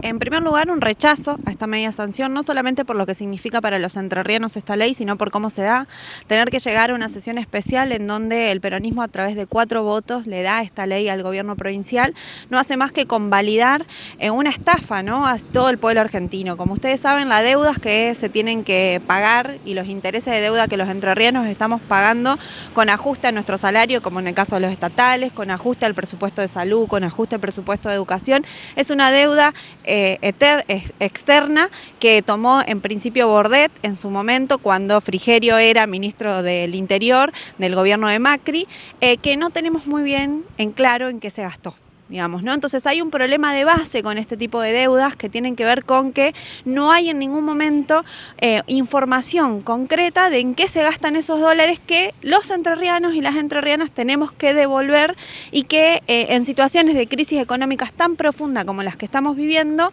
En primer lugar, un rechazo a esta media sanción, no solamente por lo que significa para los entrerrianos esta ley, sino por cómo se da. Tener que llegar a una sesión especial en donde el peronismo, a través de 4 votos, le da esta ley al gobierno provincial, no hace más que convalidar una estafa, ¿no?, a todo el pueblo argentino. Como ustedes saben, las deudas que se tienen que pagar y los intereses de deuda que los entrerrianos estamos pagando con ajuste a nuestro salario, como en el caso de los estatales, con ajuste al presupuesto de salud, con ajuste al presupuesto de educación, es una deuda externa que tomó en principio Bordet en su momento cuando Frigerio era ministro del Interior del gobierno de Macri, que no tenemos muy bien en claro en qué se gastó. Digamos, ¿no? Entonces hay un problema de base con este tipo de deudas que tienen que ver con que no hay en ningún momento información concreta de en qué se gastan esos dólares que los entrerrianos y las entrerrianas tenemos que devolver, y que en situaciones de crisis económicas tan profunda como las que estamos viviendo,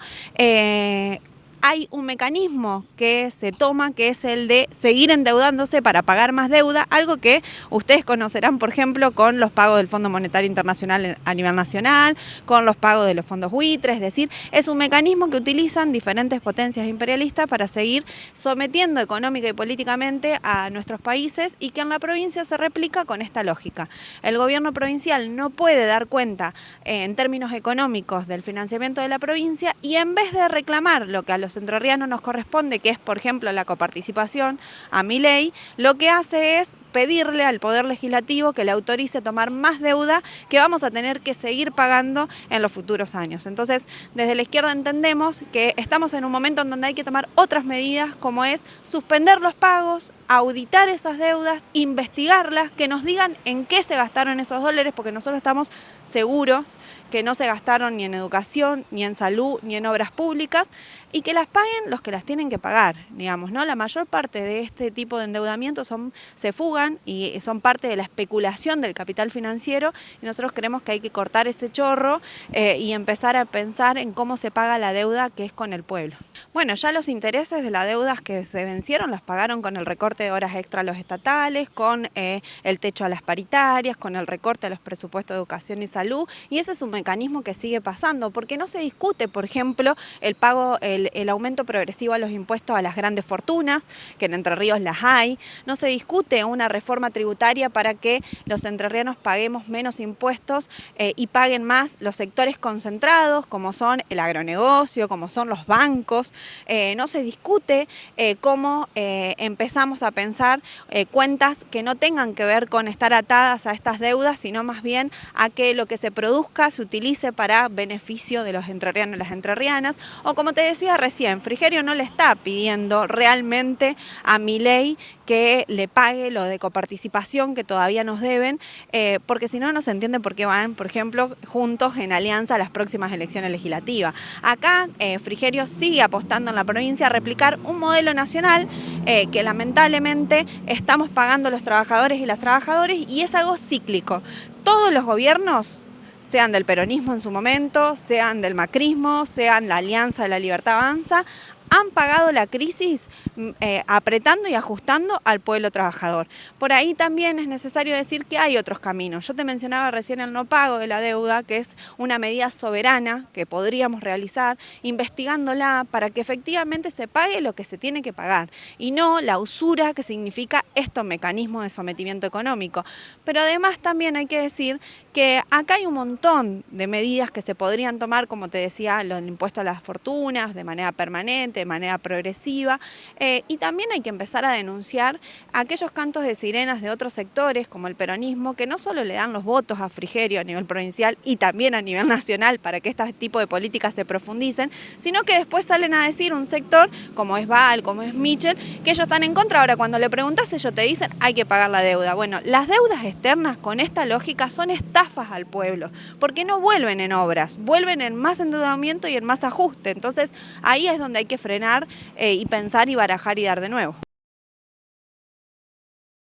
hay un mecanismo que se toma, que es el de seguir endeudándose para pagar más deuda, algo que ustedes conocerán, por ejemplo, con los pagos del Fondo Monetario Internacional a nivel nacional, con los pagos de los fondos buitres. Es decir, es un mecanismo que utilizan diferentes potencias imperialistas para seguir sometiendo económica y políticamente a nuestros países, y que en la provincia se replica con esta lógica. El gobierno provincial no puede dar cuenta en términos económicos del financiamiento de la provincia, y en vez de reclamar lo que a los entrerrianos nos corresponde, que es, por ejemplo, la coparticipación a Milei, lo que hace es pedirle al Poder Legislativo que le autorice tomar más deuda que vamos a tener que seguir pagando en los futuros años. Entonces, desde la izquierda entendemos que estamos en un momento en donde hay que tomar otras medidas, como es suspender los pagos, auditar esas deudas, investigarlas, que nos digan en qué se gastaron esos dólares, porque nosotros estamos seguros que no se gastaron ni en educación, ni en salud, ni en obras públicas, y que las paguen los que las tienen que pagar, digamos, ¿no? La mayor parte de este tipo de endeudamiento se fugan y son parte de la especulación del capital financiero, y nosotros creemos que hay que cortar ese chorro y empezar a pensar en cómo se paga la deuda que es con el pueblo. Bueno, ya los intereses de las deudas que se vencieron las pagaron con el recorte de horas extra a los estatales, con el techo a las paritarias, con el recorte a los presupuestos de educación y salud, y ese es un mecanismo que sigue pasando, porque no se discute, por ejemplo, el aumento progresivo a los impuestos a las grandes fortunas, que en Entre Ríos las hay. No se discute una reforma tributaria para que los entrerrianos paguemos menos impuestos y paguen más los sectores concentrados, como son el agronegocio, como son los bancos. No se discute cómo empezamos a pensar cuentas que no tengan que ver con estar atadas a estas deudas, sino más bien a que lo que se produzca se utilice para beneficio de los entrerrianos y las entrerrianas. O, como te decía recién, Frigerio no le está pidiendo realmente a Milei que le pague lo de coparticipación que todavía nos deben, porque si no, no se entiende por qué van, por ejemplo, juntos en alianza a las próximas elecciones legislativas. Acá Frigerio sigue apostando en la provincia a replicar un modelo nacional que lamentablemente estamos pagando los trabajadores y las trabajadoras, y es algo cíclico. Todos los gobiernos, sean del peronismo en su momento, sean del macrismo, sean la Alianza de la Libertad Avanza, han pagado la crisis apretando y ajustando al pueblo trabajador. Por ahí también es necesario decir que hay otros caminos. Yo te mencionaba recién el no pago de la deuda, que es una medida soberana que podríamos realizar, investigándola para que efectivamente se pague lo que se tiene que pagar, y no la usura que significa estos mecanismos de sometimiento económico. Pero además también hay que decir que acá hay un montón de medidas que se podrían tomar, como te decía, el impuesto a las fortunas de manera permanente, de manera progresiva, y también hay que empezar a denunciar aquellos cantos de sirenas de otros sectores, como el peronismo, que no solo le dan los votos a Frigerio a nivel provincial y también a nivel nacional para que este tipo de políticas se profundicen, sino que después salen a decir un sector, como es Val, como es Michel, que ellos están en contra. Ahora, cuando le preguntas, ellos te dicen hay que pagar la deuda. Bueno, las deudas externas con esta lógica son estafas al pueblo, porque no vuelven en obras, vuelven en más endeudamiento y en más ajuste. Entonces ahí es donde hay que frenar y pensar y barajar y dar de nuevo.